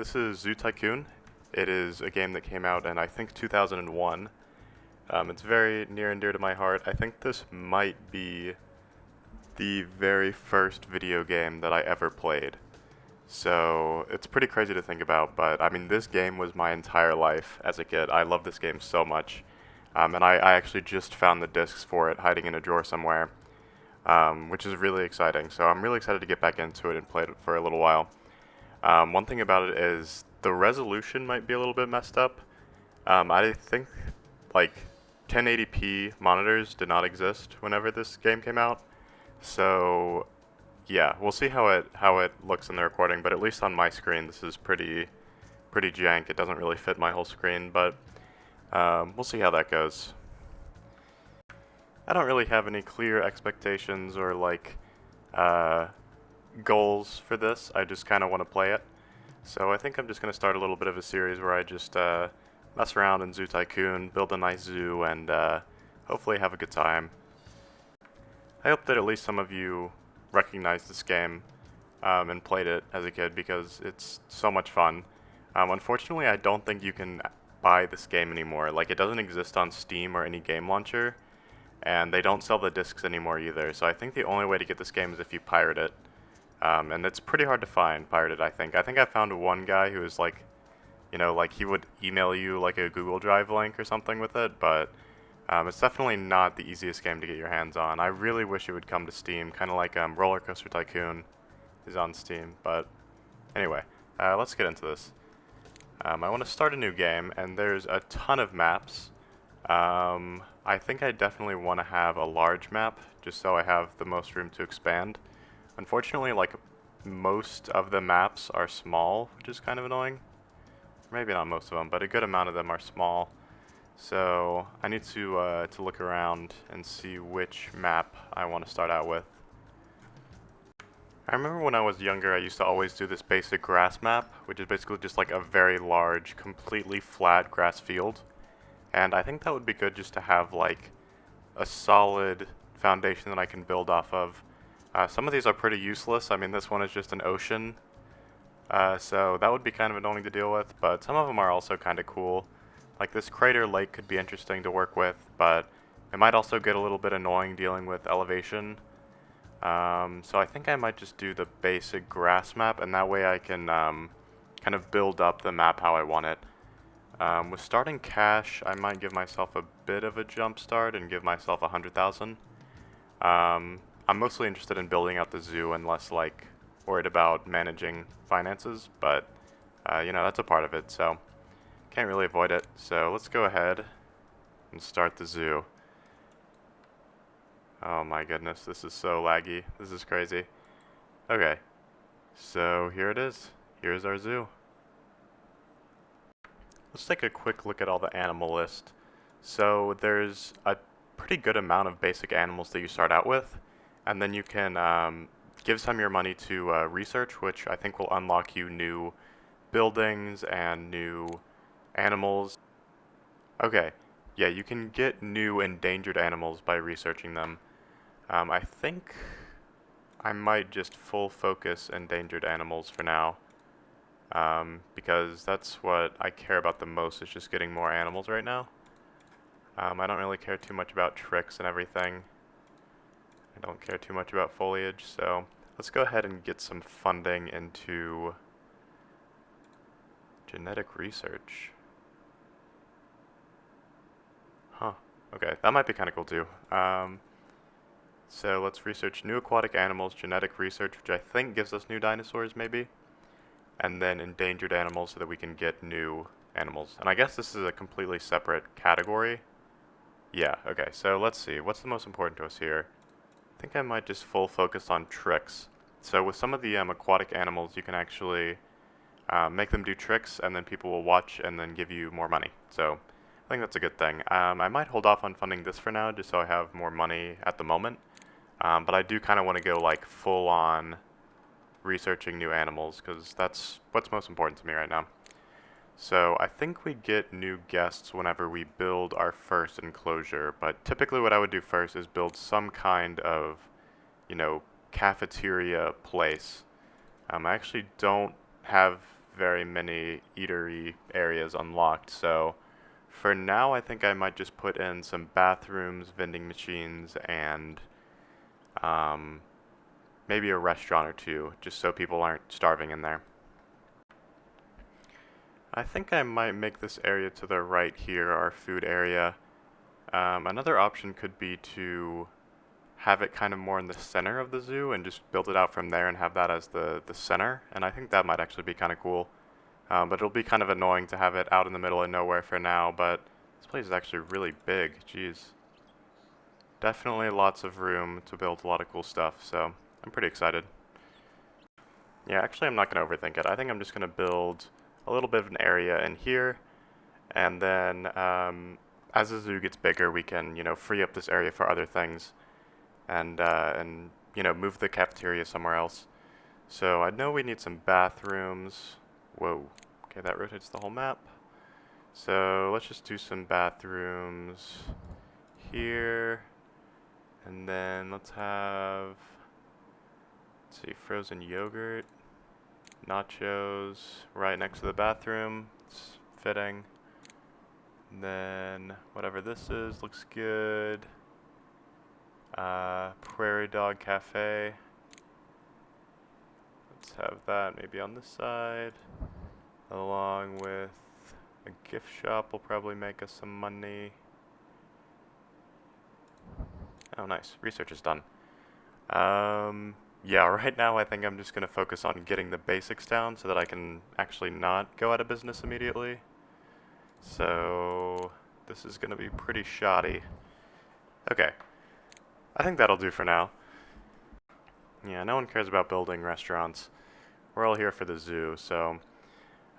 This is Zoo Tycoon. It is a game that came out in, I think, 2001. It's very near and dear to my heart. I think this might be the very first video game that I ever played. So it's pretty crazy to think about, but I mean, this game was my entire life as a kid. I love this game so much. And I actually just found the discs for it hiding in a drawer somewhere, which is really exciting. So I'm really excited to get back into it and play it for a little while. One thing about it is the resolution might be a little bit messed up. I think like 1080p monitors did not exist whenever this game came out. So yeah, we'll see how it looks in the recording, but at least on my screen this is pretty jank. It doesn't really fit my whole screen, but we'll see how that goes. I don't really have any clear expectations or like uh, goals for this. I just kind of want to play it. So I think I'm just going to start a little bit of a series where I just mess around in Zoo Tycoon, build a nice zoo, and hopefully have a good time. I hope that at least some of you recognize this game and played it as a kid because it's so much fun. Unfortunately, I don't think you can buy this game anymore. Like, it doesn't exist on Steam or any game launcher, and they don't sell the discs anymore either. So I think the only way to get this game is if you pirate it. And it's pretty hard to find pirated, I think. I think I found one guy who was like, like he would email you like a Google Drive link or something with it, but it's definitely not the easiest game to get your hands on. I really wish it would come to Steam, kind of like Roller Coaster Tycoon is on Steam. But anyway, let's get into this. I want to start a new game, and there's a ton of maps. I think I definitely want to have a large map, just so I have the most room to expand. Unfortunately, like, most of the maps are small, which is kind of annoying. Maybe not most of them, but a good amount of them are small. So I need to look around and see which map I want to start out with. I remember when I was younger, I used to always do this basic grass map, which is basically just like a very large, completely flat grass field. And I think that would be good just to have like a solid foundation that I can build off of. Some of these are pretty useless. I mean, this one is just an ocean, so that would be kind of annoying to deal with, but some of them are also kind of cool. Like this crater lake could be interesting to work with, but it might also get a little bit annoying dealing with elevation. So I think I might just do the basic grass map, and that way I can kind of build up the map how I want it. With starting cash, I might give myself a bit of a jump start and give myself 100,000. I'm mostly interested in building out the zoo and less like worried about managing finances, but that's a part of it, so can't really avoid it. So let's go ahead and start the zoo. Oh my goodness, this is so laggy. This is crazy. Okay, so here it is. Here's our zoo. Let's take a quick look at all the animal list. So there's a pretty good amount of basic animals that you start out with, and then you can give some of your money to research, which I think will unlock you new buildings and new animals. Okay, yeah, you can get new endangered animals by researching them. I think I might just full focus endangered animals for now, because that's what I care about the most, is just getting more animals right now. I don't really care too much about tricks and everything. I don't care too much about foliage, so let's go ahead and get some funding into genetic research. Huh, okay, that might be kind of cool too. So let's research new aquatic animals, genetic research, which I think gives us new dinosaurs maybe, and then endangered animals so that we can get new animals. And I guess this is a completely separate category. Yeah, okay, so let's see, what's the most important to us here? I think I might just full focus on tricks. So with some of the aquatic animals, you can actually make them do tricks, and then people will watch and then give you more money. So I think that's a good thing. I might hold off on funding this for now, just so I have more money at the moment. But I do kind of want to go like full on researching new animals, because that's what's most important to me right now. So I think we get new guests whenever we build our first enclosure, but typically what I would do first is build some kind of, cafeteria place. I actually don't have very many eatery areas unlocked, so for now I think I might just put in some bathrooms, vending machines, and um, maybe a restaurant or two, just so people aren't starving in there. I think I might make this area to the right here, our food area. Another option could be to have it kind of more in the center of the zoo and just build it out from there and have that as the center. And I think that might actually be kind of cool. But it'll be kind of annoying to have it out in the middle of nowhere for now. But this place is actually really big. Jeez. Definitely lots of room to build a lot of cool stuff. So I'm pretty excited. Yeah, actually, I'm not going to overthink it. I think I'm just going to build a little bit of an area in here. And then as the zoo gets bigger, we can, free up this area for other things. And move the cafeteria somewhere else. So I know we need some bathrooms. Whoa. Okay, that rotates the whole map. So let's just do some bathrooms here. And then let's have, let's see, frozen yogurt, nachos right next to the bathroom. It's fitting. And then whatever this is looks good. Prairie Dog Cafe. Let's have that maybe on this side, along with a gift shop will probably make us some money. Oh, nice. Research is done. Yeah, right now I think I'm just going to focus on getting the basics down so that I can actually not go out of business immediately. So this is going to be pretty shoddy. Okay. I think that'll do for now. Yeah, no one cares about building restaurants. We're all here for the zoo, so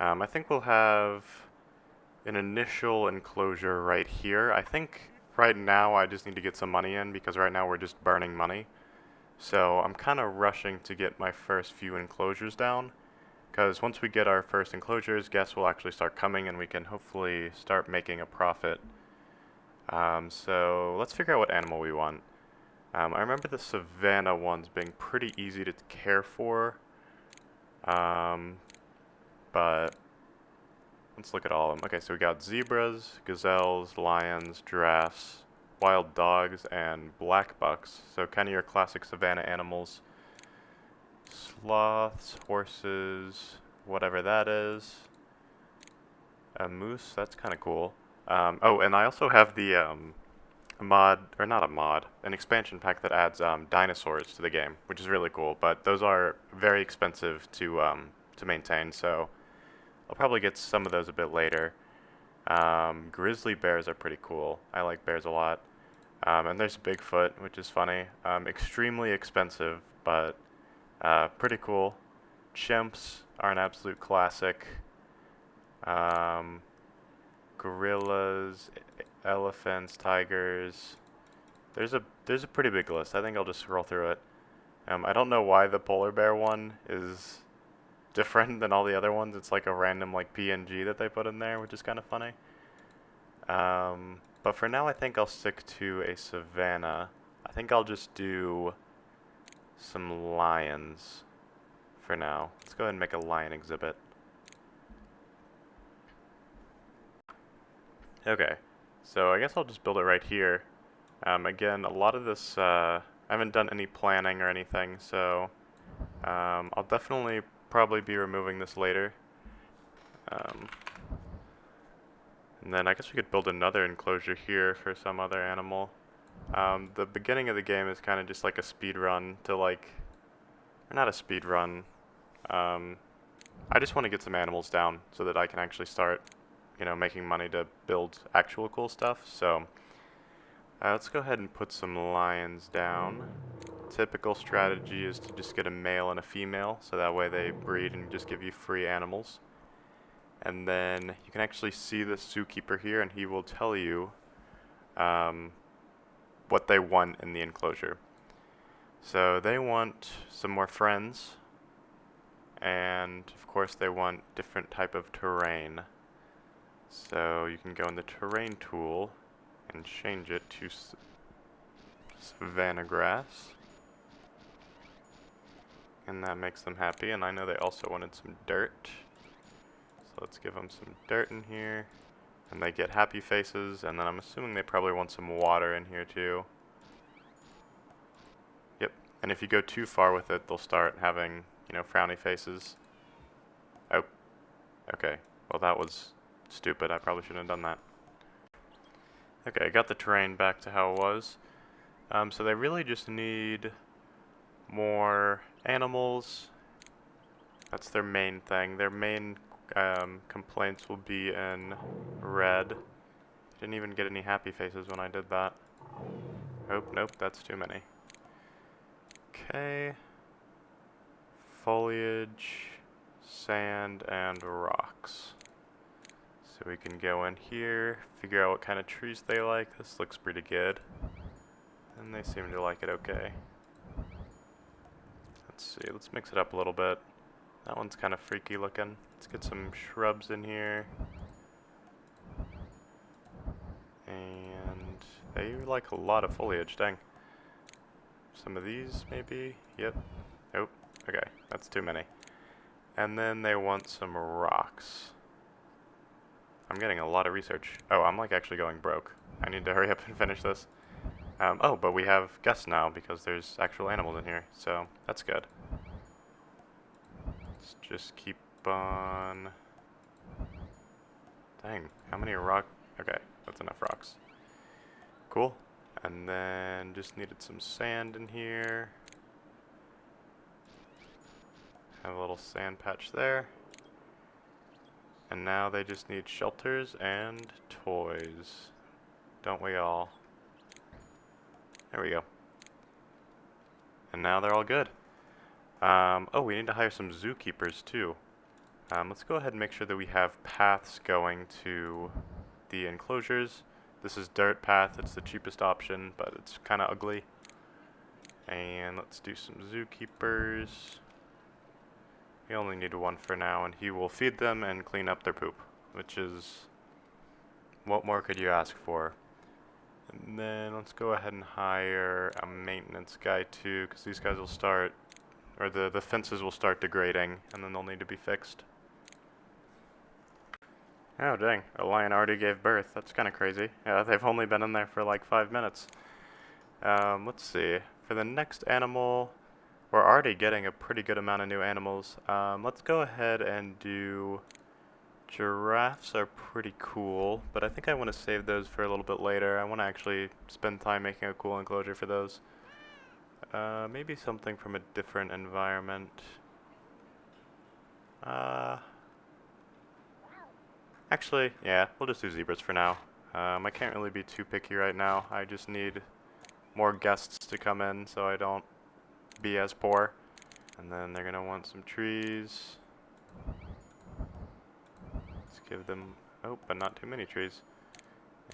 I think we'll have an initial enclosure right here. I think right now I just need to get some money in because right now we're just burning money. So I'm kind of rushing to get my first few enclosures down because once we get our first enclosures, guests will actually start coming and we can hopefully start making a profit. So let's figure out what animal we want. I remember the savannah ones being pretty easy to care for, but let's look at all of them. Okay, so we got zebras, gazelles, lions, giraffes, wild dogs, and black bucks. So kind of your classic savannah animals. Sloths, horses, whatever that is. A moose, that's kind of cool. Oh, and I also have the a mod, or not a mod, an expansion pack that adds dinosaurs to the game, which is really cool. But those are very expensive to maintain, so I'll probably get some of those a bit later. Grizzly bears are pretty cool. I like bears a lot. And there's Bigfoot, which is funny. Extremely expensive, but pretty cool. Chimps are an absolute classic. Gorillas, elephants, tigers. There's a pretty big list. I think I'll just scroll through it. I don't know why the polar bear one is different than all the other ones. It's like a random like PNG that they put in there, which is kind of funny. But for now, I think I'll stick to a savannah. I think I'll just do some lions for now. Let's go ahead and make a lion exhibit. Okay, so I guess I'll just build it right here. Again, a lot of this, I haven't done any planning or anything, so I'll definitely probably be removing this later. And then I guess we could build another enclosure here for some other animal. The beginning of the game is kind of just like a speed run to like, or not a speed run. I just want to get some animals down so that I can actually start, making money to build actual cool stuff. So let's go ahead and put some lions down. Typical strategy is to just get a male and a female, so that way they breed and just give you free animals. And then you can actually see the zookeeper here, and he will tell you what they want in the enclosure. So they want some more friends, and of course they want different type of terrain. So you can go in the terrain tool and change it to savanna grass. And that makes them happy, and I know they also wanted some dirt. let's give them some dirt in here. And they get happy faces, and then I'm assuming they probably want some water in here too. Yep, and if you go too far with it, they'll start having, frowny faces. Oh, okay. Well, that was stupid. I probably shouldn't have done that. Okay, I got the terrain back to how it was. So they really just need more animals. That's their main thing. Their main complaints will be in red. Didn't even get any happy faces when I did that. Oh, nope, that's too many. Okay. Foliage, sand, and rocks. So we can go in here, figure out what kind of trees they like. This looks pretty good. And they seem to like it okay. Let's see, let's mix it up a little bit. That one's kind of freaky looking. Let's get some shrubs in here. And they like a lot of foliage, dang. Some of these, maybe? Yep. Nope. Okay, that's too many. And then they want some rocks. I'm getting a lot of research. Oh, I'm like actually going broke. I need to hurry up and finish this. Oh, but we have guests now because there's actual animals in here, so that's good. Let's just keep on... Dang, how many rock... Okay, that's enough rocks. Cool. And then just needed some sand in here. Have a little sand patch there. And now they just need shelters and toys. Don't we all? There we go. And now they're all good. Oh, we need to hire some zookeepers too. Let's go ahead and make sure that we have paths going to the enclosures. This is dirt path. It's the cheapest option, but it's kind of ugly. And let's do some zookeepers. We only need one for now, and he will feed them and clean up their poop, which is... what more could you ask for? And then let's go ahead and hire a maintenance guy too, because these guys will start... or the fences will start degrading, and then they'll need to be fixed. Oh dang, a lion already gave birth. That's kind of crazy. Yeah, they've only been in there for like 5 minutes. Let's see. For the next animal, we're already getting a pretty good amount of new animals. Let's go ahead and do... Giraffes are pretty cool, but I think I want to save those for a little bit later. I want to actually spend time making a cool enclosure for those. Maybe something from a different environment. Actually, yeah, we'll just do zebras for now. I can't really be too picky right now. I just need more guests to come in so I don't be as poor. And then they're gonna want some trees. Let's give them, oh, but not too many trees.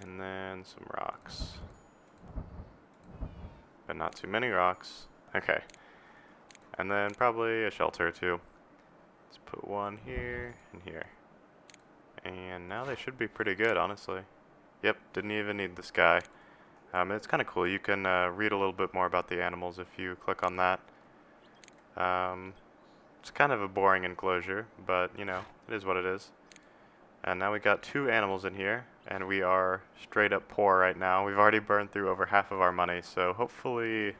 And then some rocks. But not too many rocks. Okay. And then probably a shelter or two. Let's put one here and here. And now they should be pretty good, honestly. Yep, didn't even need this guy. It's kind of cool. You can read a little bit more about the animals if you click on that. It's kind of a boring enclosure, but, it is what it is. And now we got 2 animals in here, and we are straight up poor right now. We've already burned through over half of our money, so hopefully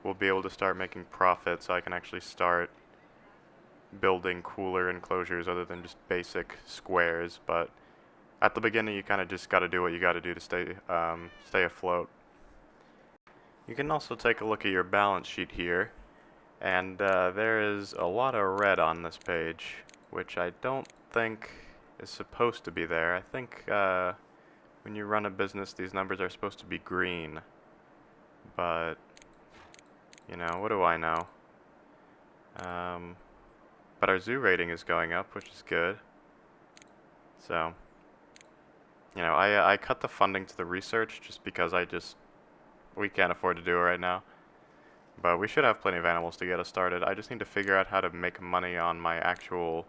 we'll be able to start making profit so I can actually start building cooler enclosures other than just basic squares. But at the beginning, you kind of just got to do what you got to do to stay afloat. You can also take a look at your balance sheet here, and there is a lot of red on this page, which I don't think is supposed to be there. I think when you run a business, these numbers are supposed to be green, but what do I know? But our zoo rating is going up, which is good. So, I cut the funding to the research just because we can't afford to do it right now. But we should have plenty of animals to get us started. I just need to figure out how to make money on my actual,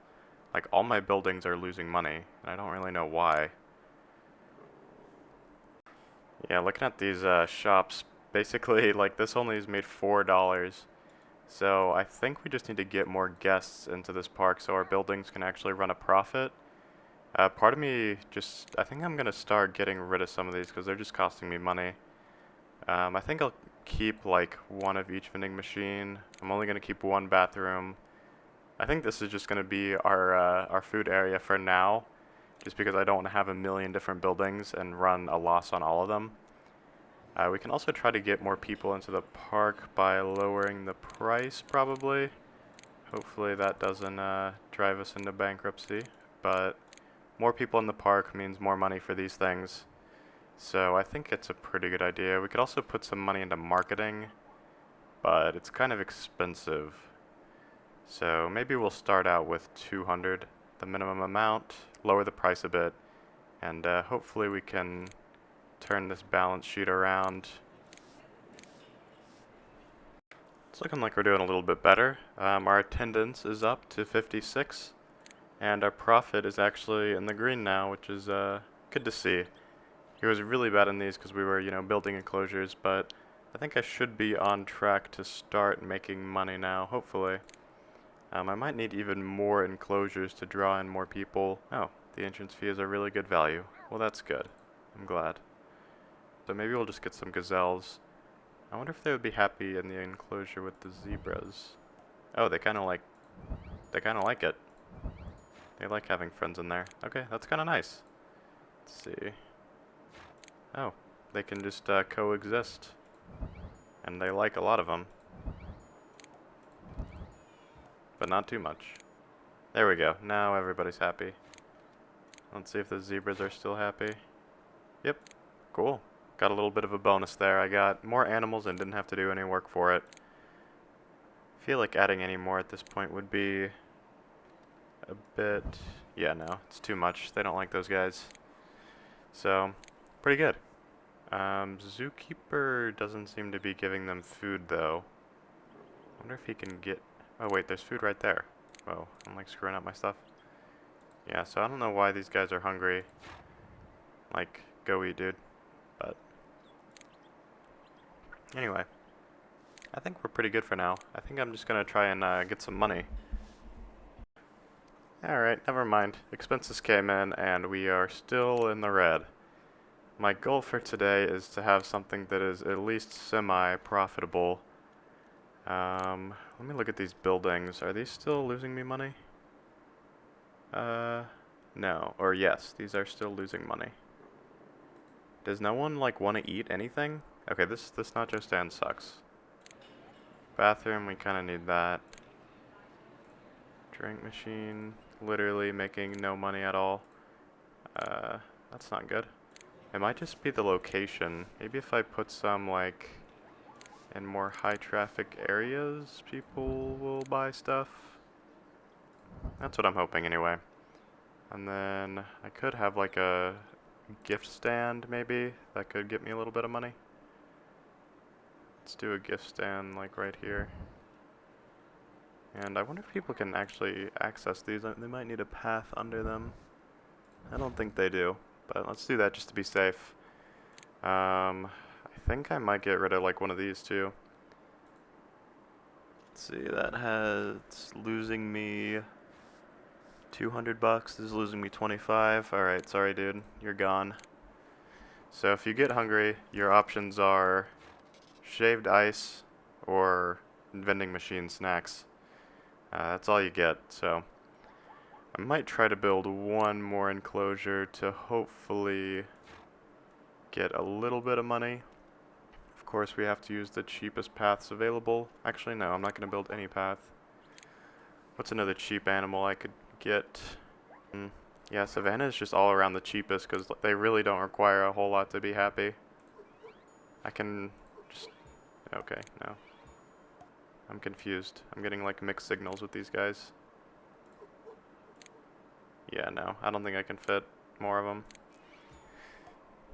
all my buildings are losing money, and I don't really know why. Yeah, looking at these shops, basically, this only is made $4. So I think we just need to get more guests into this park so our buildings can actually run a profit. Part of me just, I think I'm gonna start getting rid of some of these because they're just costing me money. I think I'll keep like one of each vending machine. I'm only gonna keep one bathroom. I think this is just gonna be our food area for now, just because I don't want to have a million different buildings and run a loss on all of them. We can also try to get more people into the park by lowering the price, probably. Hopefully that doesn't drive us into bankruptcy, but more people in the park means more money for these things. So I think it's a pretty good idea. We could also put some money into marketing, but it's kind of expensive. So maybe we'll start out with 200, the minimum amount, lower the price a bit, and hopefully we can turn this balance sheet around. It's looking like we're doing a little bit better. Our attendance is up to 56, and our profit is actually in the green now, which is good to see. It was really bad in these because we were, building enclosures, but I think I should be on track to start making money now, hopefully. I might need even more enclosures to draw in more people. Oh, the entrance fee is a really good value. Well, that's good. I'm glad. So maybe we'll just get some gazelles. I wonder if they would be happy in the enclosure with the zebras. Oh, they kind of like it. They like having friends in there. Okay, that's kind of nice. Let's see. Oh, they can just coexist. And they like a lot of them. But not too much. There we go. Now everybody's happy. Let's see if the zebras are still happy. Yep. Cool. Got a little bit of a bonus there. I got more animals and didn't have to do any work for it. I feel like adding any more at this point would be a bit... Yeah, no. It's too much. They don't like those guys. So, pretty good. Zookeeper doesn't seem to be giving them food, though. I wonder if he can get... Oh, wait, there's food right there. Oh, I'm like screwing up my stuff. Yeah, so I don't know why these guys are hungry. Like, go eat, dude. But... Anyway. I think we're pretty good for now. I think I'm just gonna try and get some money. Alright, never mind. Expenses came in, and we are still in the red. My goal for today is to have something that is at least semi-profitable. Let me look at these buildings. Are these still losing me money? No. Or yes, these are still losing money. Does no one, like, want to eat anything? Okay, this nacho stand sucks. Bathroom, we kind of need that. Drink machine, literally making no money at all. That's not good. It might just be the location. Maybe if I put some, like, in more high traffic areas, people will buy stuff. That's what I'm hoping anyway. And then I could have like a gift stand maybe that could get me a little bit of money. Let's do a gift stand like right here. And I wonder if people can actually access these. They might need a path under them. I don't think they do, but let's do that just to be safe. I think I might get rid of like one of these too. Let's see, it's losing me 200 bucks. This is losing me 25. Alright, sorry dude, you're gone. So if you get hungry, your options are shaved ice or vending machine snacks. That's all you get, so I might try to build one more enclosure to hopefully get a little bit of money. Of course, we have to use the cheapest paths available. Actually, no, I'm not going to build any path. What's another cheap animal I could get? Yeah, savannah is just all around the cheapest because they really don't require a whole lot to be happy. I can just... Okay, no. I'm confused. I'm getting like mixed signals with these guys. Yeah, no, I don't think I can fit more of them.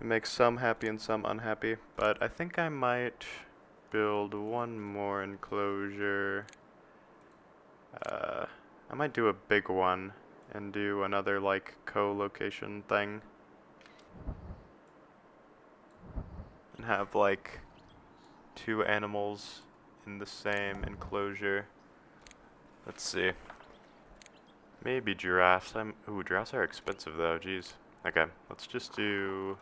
It makes some happy and some unhappy, but I think I might build one more enclosure. I might do a big one and do another like co-location thing. And have like 2 animals in the same enclosure. Let's see. Maybe giraffes. Ooh, giraffes are expensive though, jeez. Okay, let's just do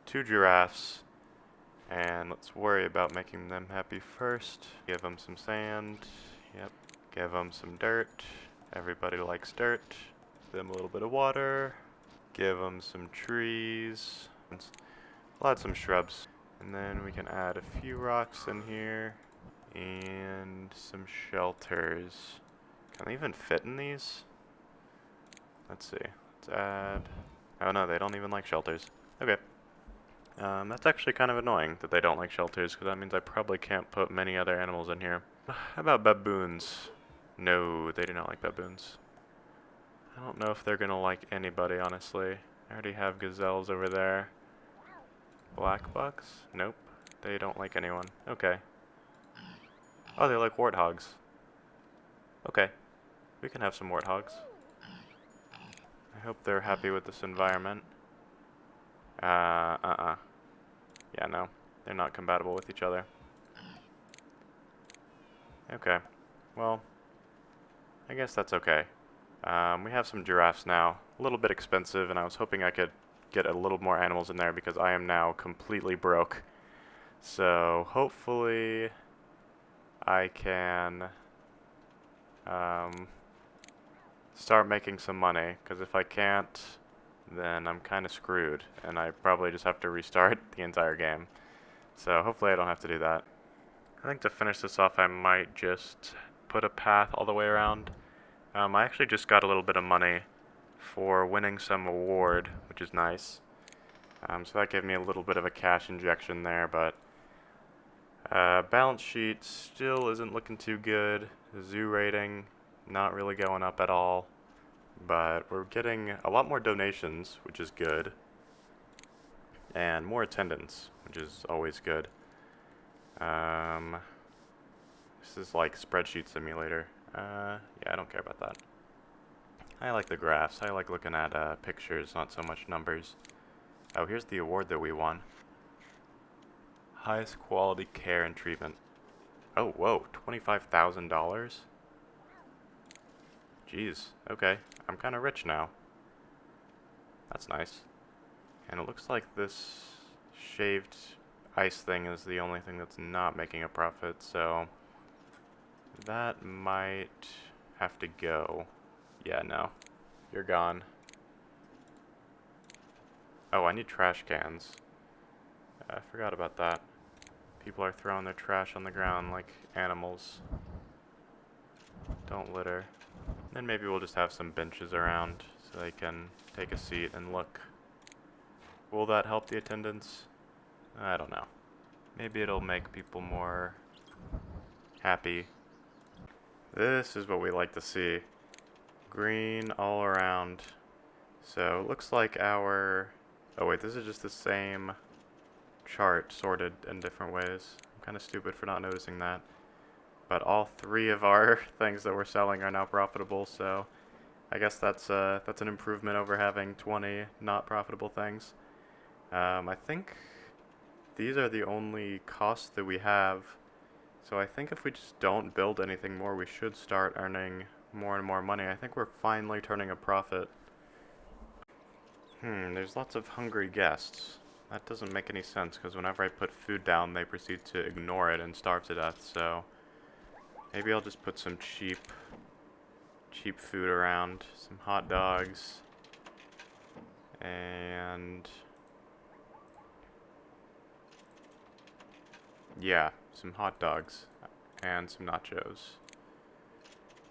2 giraffes, and let's worry about making them happy first. Give them some sand. Yep. Give them some dirt. Everybody likes dirt. Give them a little bit of water. Give them some trees. We'll add some shrubs. And then we can add a few rocks in here. And some shelters. Can they even fit in these? Let's see. Let's add... Oh no, they don't even like shelters. Okay. That's actually kind of annoying that they don't like shelters, because that means I probably can't put many other animals in here. How about baboons? No, they do not like baboons. I don't know if they're gonna like anybody, honestly. I already have gazelles over there. Black bucks? Nope. They don't like anyone. Okay. Oh, they like warthogs. Okay. We can have some warthogs. I hope they're happy with this environment. Yeah, no. They're not compatible with each other. Okay. Well, I guess that's okay. We have some giraffes now. A little bit expensive, and I was hoping I could get a little more animals in there because I am now completely broke. So hopefully I can start making some money, because if I can't, then I'm kind of screwed, and I probably just have to restart the entire game. So hopefully I don't have to do that. I think to finish this off, I might just put a path all the way around. I actually just got a little bit of money for winning some award, which is nice. So that gave me a little bit of a cash injection there, but balance sheet still isn't looking too good. Zoo rating, not really going up at all. But we're getting a lot more donations, which is good. And more attendance, which is always good. This is like spreadsheet simulator. Yeah, I don't care about that. I like the graphs. I like looking at pictures, not so much numbers. Oh, here's the award that we won. Highest quality care and treatment. Oh, whoa, $25,000? Jeez, okay. I'm kind of rich now. That's nice. And it looks like this shaved ice thing is the only thing that's not making a profit, so that might have to go. Yeah, no. You're gone. Oh, I need trash cans. I forgot about that. People are throwing their trash on the ground like animals. Don't litter. Then maybe we'll just have some benches around so they can take a seat and look. Will that help the attendance? I don't know. Maybe it'll make people more happy. This is what we like to see. Green all around. So it looks like our... Oh wait, this is just the same chart sorted in different ways. I'm kind of stupid for not noticing that. But all 3 of our things that we're selling are now profitable, so I guess that's an improvement over having 20 not profitable things. I think these are the only costs that we have, so I think if we just don't build anything more, we should start earning more and more money. I think we're finally turning a profit. There's lots of hungry guests. That doesn't make any sense, because whenever I put food down, they proceed to ignore it and starve to death, so maybe I'll just put some cheap food around. Some hot dogs. And yeah, some hot dogs. And some nachos.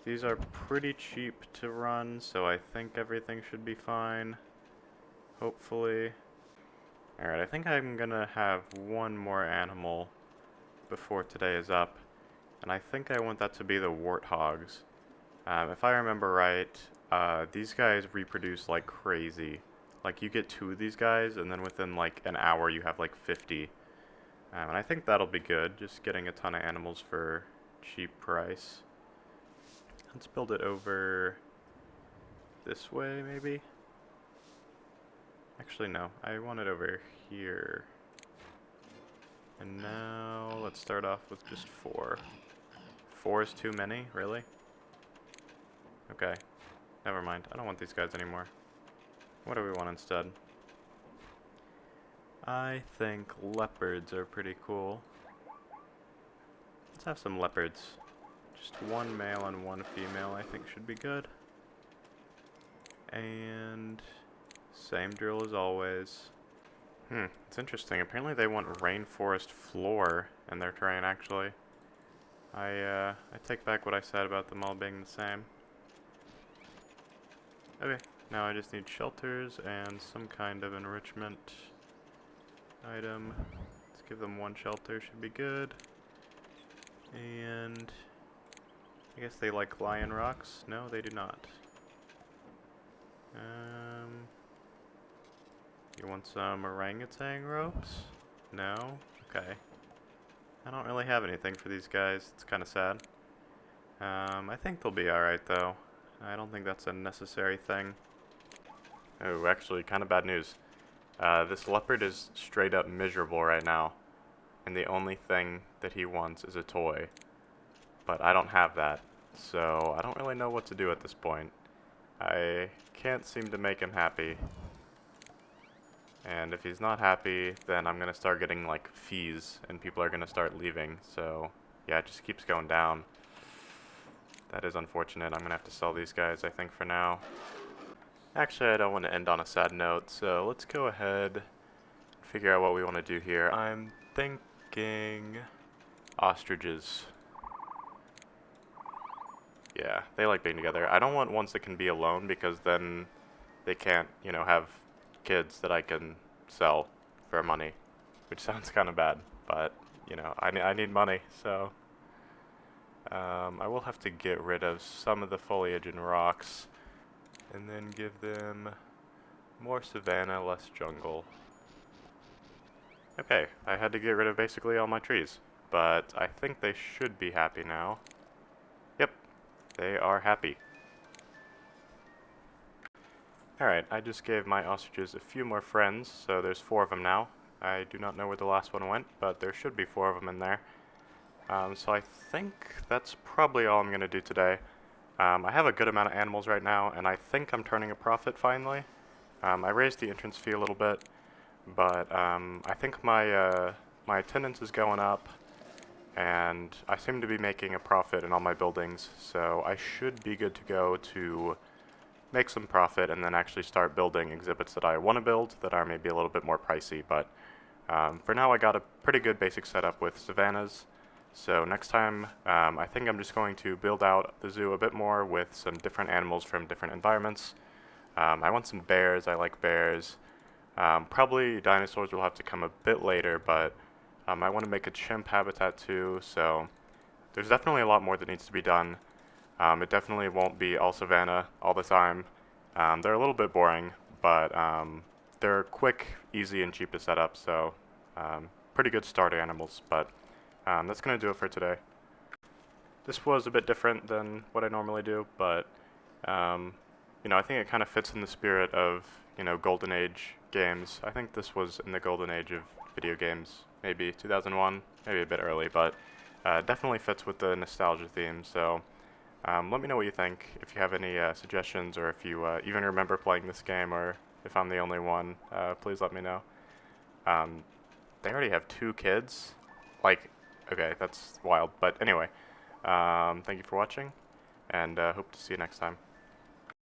These are pretty cheap to run, so I think everything should be fine. Hopefully. Alright, I think I'm gonna have one more animal before today is up. And I think I want that to be the warthogs. If I remember right, these guys reproduce like crazy. Like, you get 2 of these guys, and then within like an hour you have like 50. And I think that'll be good, just getting a ton of animals for cheap price. Let's build it over this way, maybe? Actually, no. I want it over here. And now, let's start off with just 4. 4 is too many? Really? Okay, never mind. I don't want these guys anymore. What do we want instead? I think leopards are pretty cool. Let's have some leopards. Just one male and one female I think should be good. And same drill as always. It's interesting. Apparently they want rainforest floor in their terrain, actually. I take back what I said about them all being the same. Okay, now I just need shelters and some kind of enrichment item. Let's give them one shelter, should be good. And I guess they like lion rocks. No, they do not. You want some orangutan ropes? No? Okay. I don't really have anything for these guys. It's kind of sad. I think they'll be alright though. I don't think that's a necessary thing. Oh, actually, kind of bad news. This leopard is straight up miserable right now, and the only thing that he wants is a toy. But I don't have that, so I don't really know what to do at this point. I can't seem to make him happy. And if he's not happy, then I'm gonna start getting like fees, and people are gonna start leaving, so yeah, it just keeps going down. That is unfortunate. I'm gonna have to sell these guys, I think, for now. Actually, I don't want to end on a sad note, so let's go ahead and figure out what we want to do here. I'm thinking ostriches. Yeah, they like being together. I don't want ones that can be alone because then they can't, you know, have kids that I can sell for money, which sounds kind of bad, but, you know, I need money, so I will have to get rid of some of the foliage and rocks and then give them more savanna, less jungle. Okay, I had to get rid of basically all my trees, but I think they should be happy now. Yep, they are happy. Alright, I just gave my ostriches a few more friends, so there's 4 of them now. I do not know where the last one went, but there should be 4 of them in there. So I think that's probably all I'm going to do today. I have a good amount of animals right now, and I think I'm turning a profit finally. I raised the entrance fee a little bit, but I think my attendance is going up, and I seem to be making a profit in all my buildings, so I should be good to go to make some profit and then actually start building exhibits that I want to build that are maybe a little bit more pricey, but for now I got a pretty good basic setup with savannas. So next time, I think I'm just going to build out the zoo a bit more with some different animals from different environments. I want some bears. I like bears. Probably dinosaurs will have to come a bit later, but I want to make a chimp habitat too, so there's definitely a lot more that needs to be done. It definitely won't be all savanna all the time. They're a little bit boring, but they're quick, easy, and cheap to set up, so pretty good starter animals, but that's going to do it for today. This was a bit different than what I normally do, but you know, I think it kind of fits in the spirit of, you know, golden age games. I think this was in the golden age of video games, maybe 2001, maybe a bit early, but definitely fits with the nostalgia theme, so let me know what you think. If you have any suggestions, or if you even remember playing this game, or if I'm the only one, please let me know. They already have 2 kids? Like, okay, that's wild. But anyway, thank you for watching, and hope to see you next time.